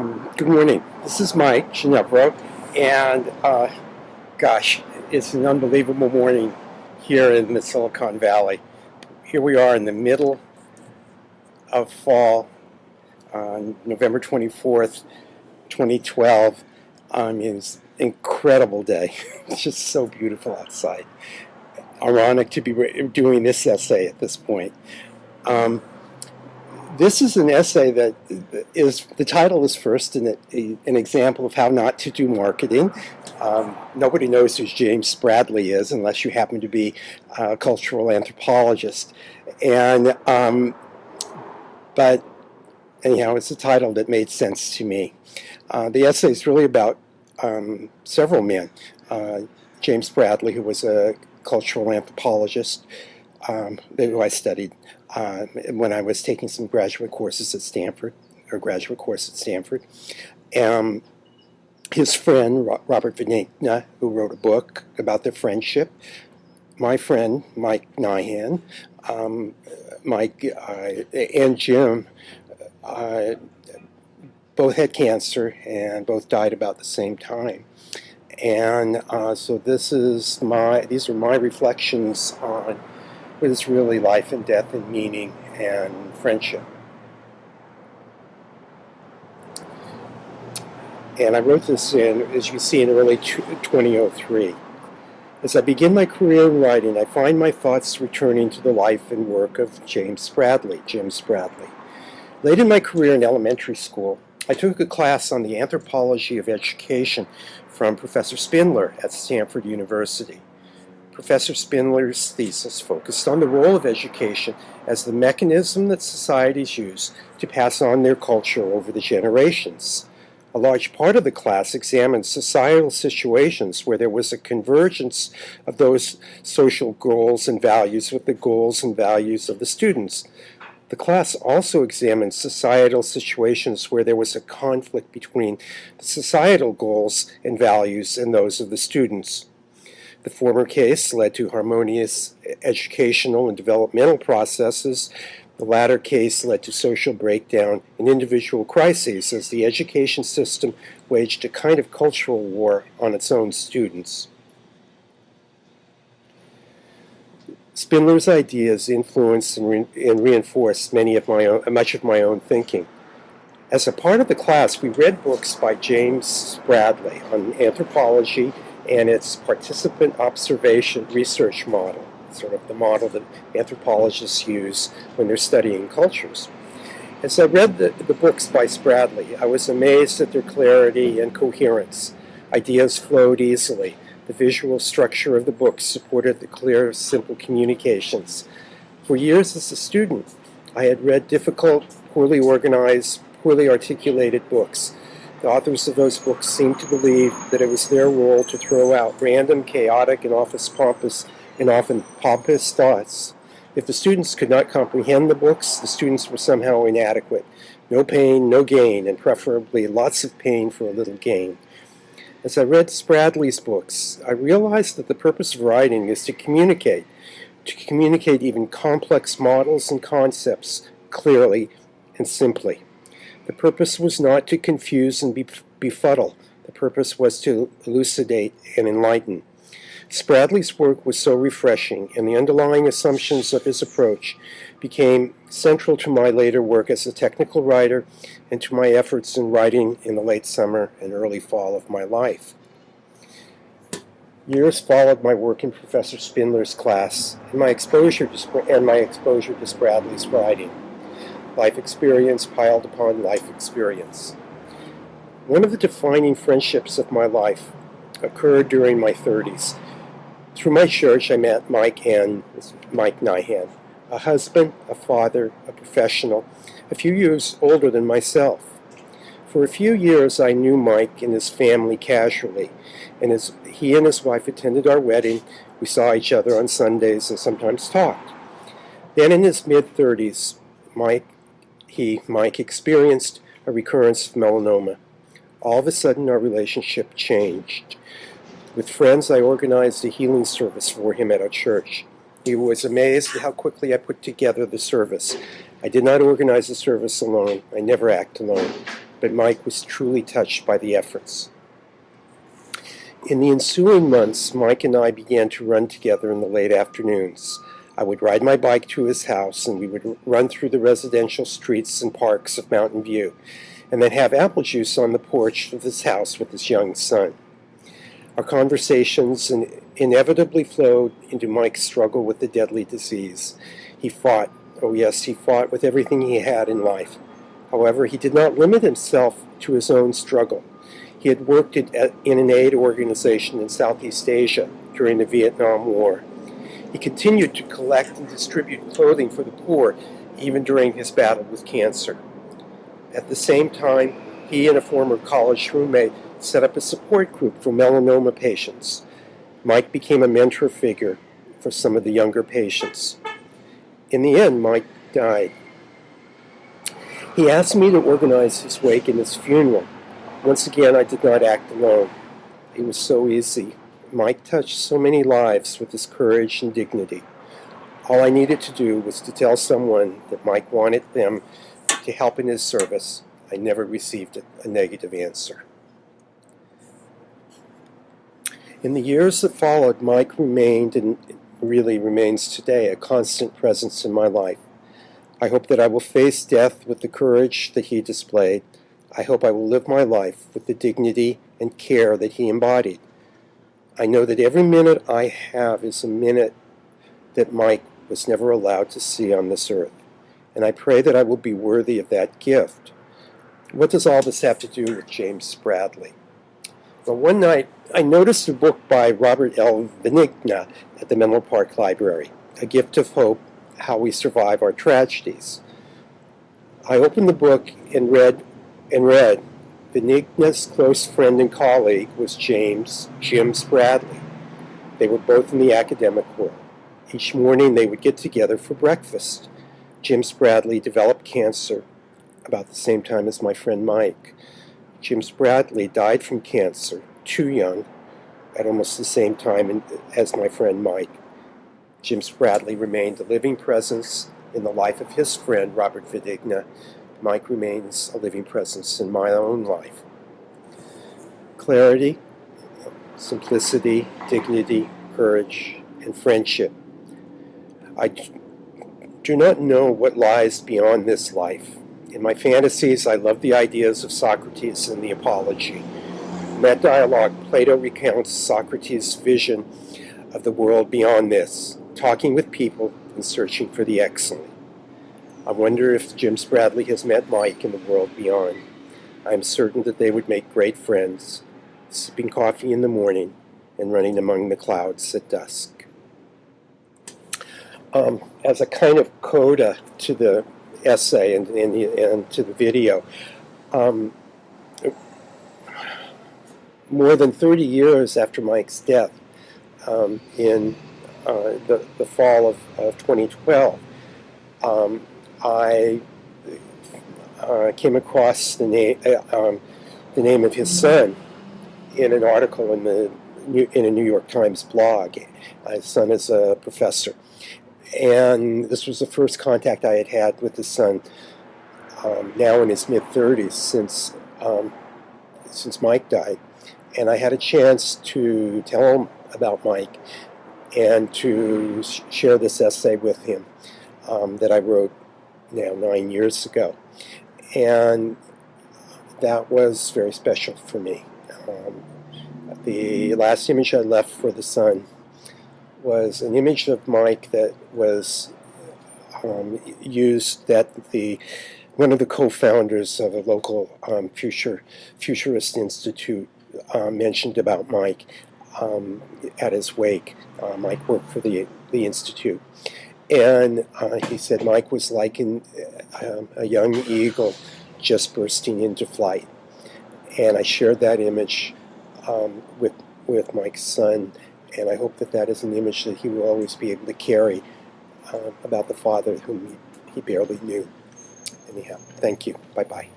Good morning. This is Mike Ginevro, and gosh, it's an unbelievable morning here in the Silicon Valley. Here we are in the middle of fall, on November 24th, 2012. It's an incredible day. It's just so beautiful outside. Ironic to be doing this essay at this point. This is an essay that the title is first an example of how not to do marketing. Nobody knows who James Spradley is unless you happen to be a cultural anthropologist. But anyhow, it's a title that made sense to me. The essay is really about several men. James Spradley, who was a cultural anthropologist who I studied when I was taking some graduate courses at Stanford. His friend, Robert Venegna, who wrote a book about their friendship. My friend, Mike Nyhan, Mike and Jim, both had cancer and both died about the same time. And so these are my reflections on what is really life and death and meaning and friendship. And I wrote this in, as you see, in early 2003. As I begin my career in writing, I find my thoughts returning to the life and work of Jim Spradley. Late in my career in elementary school, I took a class on the anthropology of education from Professor Spindler at Stanford University. Professor Spindler's thesis focused on the role of education as the mechanism that societies use to pass on their culture over the generations. A large part of the class examined societal situations where there was a convergence of those social goals and values with the goals and values of the students. The class also examined societal situations where there was a conflict between the societal goals and values and those of the students. The former case led to harmonious educational and developmental processes. The latter case led to social breakdown and individual crises as the education system waged a kind of cultural war on its own students. Spindler's ideas influenced and reinforced much of my own thinking. As a part of the class, we read books by James Spradley on anthropology and its participant observation research model, sort of the model that anthropologists use when they're studying cultures. As I read the books by Spradley, I was amazed at their clarity and coherence. Ideas flowed easily. The visual structure of the books supported the clear, simple communications. For years as a student, I had read difficult, poorly organized, poorly articulated books. The authors of those books seemed to believe that it was their role to throw out random, chaotic, and often pompous thoughts. If the students could not comprehend the books, the students were somehow inadequate. No pain, no gain, and preferably lots of pain for a little gain. As I read Spradley's books, I realized that the purpose of writing is to communicate even complex models and concepts clearly and simply. The purpose was not to confuse and befuddle. The purpose was to elucidate and enlighten. Spradley's work was so refreshing, and the underlying assumptions of his approach became central to my later work as a technical writer and to my efforts in writing in the late summer and early fall of my life. Years followed my work in Professor Spindler's class and my exposure to Spradley's writing. Life experience piled upon life experience. One of the defining friendships of my life occurred during my 30s. Through my church, I met Mike Nyhan, a husband, a father, a professional, a few years older than myself. For a few years, I knew Mike and his family casually, and he and his wife attended our wedding. We saw each other on Sundays and sometimes talked. Then in his mid-30s, Mike experienced a recurrence of melanoma. All of a sudden, our relationship changed. With friends, I organized a healing service for him at our church. He was amazed at how quickly I put together the service. I did not organize the service alone. I never act alone. but Mike was truly touched by the efforts. In the ensuing months, Mike and I began to run together in the late afternoons. I would ride my bike to his house, and we would run through the residential streets and parks of Mountain View, and then have apple juice on the porch of his house with his young son. Our conversations inevitably flowed into Mike's struggle with the deadly disease. He fought, oh yes, he fought with everything he had in life. However, he did not limit himself to his own struggle. He had worked in an aid organization in Southeast Asia during the Vietnam War. He continued to collect and distribute clothing for the poor, even during his battle with cancer. At the same time, he and a former college roommate set up a support group for melanoma patients. Mike became a mentor figure for some of the younger patients. In the end, Mike died. He asked me to organize his wake and his funeral. Once again, I did not act alone. It was so easy. Mike touched so many lives with his courage and dignity. All I needed to do was to tell someone that Mike wanted them to help in his service. I never received a negative answer. In the years that followed, Mike remained, and really remains today, a constant presence in my life. I hope that I will face death with the courage that he displayed. I hope I will live my life with the dignity and care that he embodied. I know that every minute I have is a minute that Mike was never allowed to see on this earth, and I pray that I will be worthy of that gift. What does all this have to do with James Spradley? Well, one night I noticed a book by Robert L. Benigna at the Menlo Park Library, A Gift of Hope, How We Survive Our Tragedies. I opened the book and read, Benigna's close friend and colleague was Jim Spradley. They were both in the academic world. Each morning they would get together for breakfast. Jim Spradley developed cancer about the same time as my friend Mike. Jim Spradley died from cancer, too young, at almost the same time as my friend Mike. Jim Spradley remained a living presence in the life of his friend, Robert Benigna. Mike remains a living presence in my own life. Clarity, simplicity, dignity, courage, and friendship. I do not know what lies beyond this life. In my fantasies, I love the ideas of Socrates and the Apology. In that dialogue, Plato recounts Socrates' vision of the world beyond this, talking with people and searching for the excellent. I wonder if Jim Spradley has met Mike in the world beyond. I am certain that they would make great friends, sipping coffee in the morning and running among the clouds at dusk. As a kind of coda to the essay and to the video, more than 30 years after Mike's death, in the fall of 2012, I came across the name of his son in an article in a New York Times blog. His son is a professor, and this was the first contact I had had with his son, now in his mid-30s, since Mike died. And I had a chance to tell him about Mike and to share this essay with him that I wrote now 9 years ago. And that was very special for me. The last image I left for the son was an image of Mike that was used, that one of the co-founders of a local futurist institute mentioned about Mike at his wake. Mike worked for the institute. And he said Mike was like a young eagle just bursting into flight. And I shared that image with Mike's son, and I hope that is an image that he will always be able to carry about the father whom he barely knew. Anyhow, thank you. Bye-bye.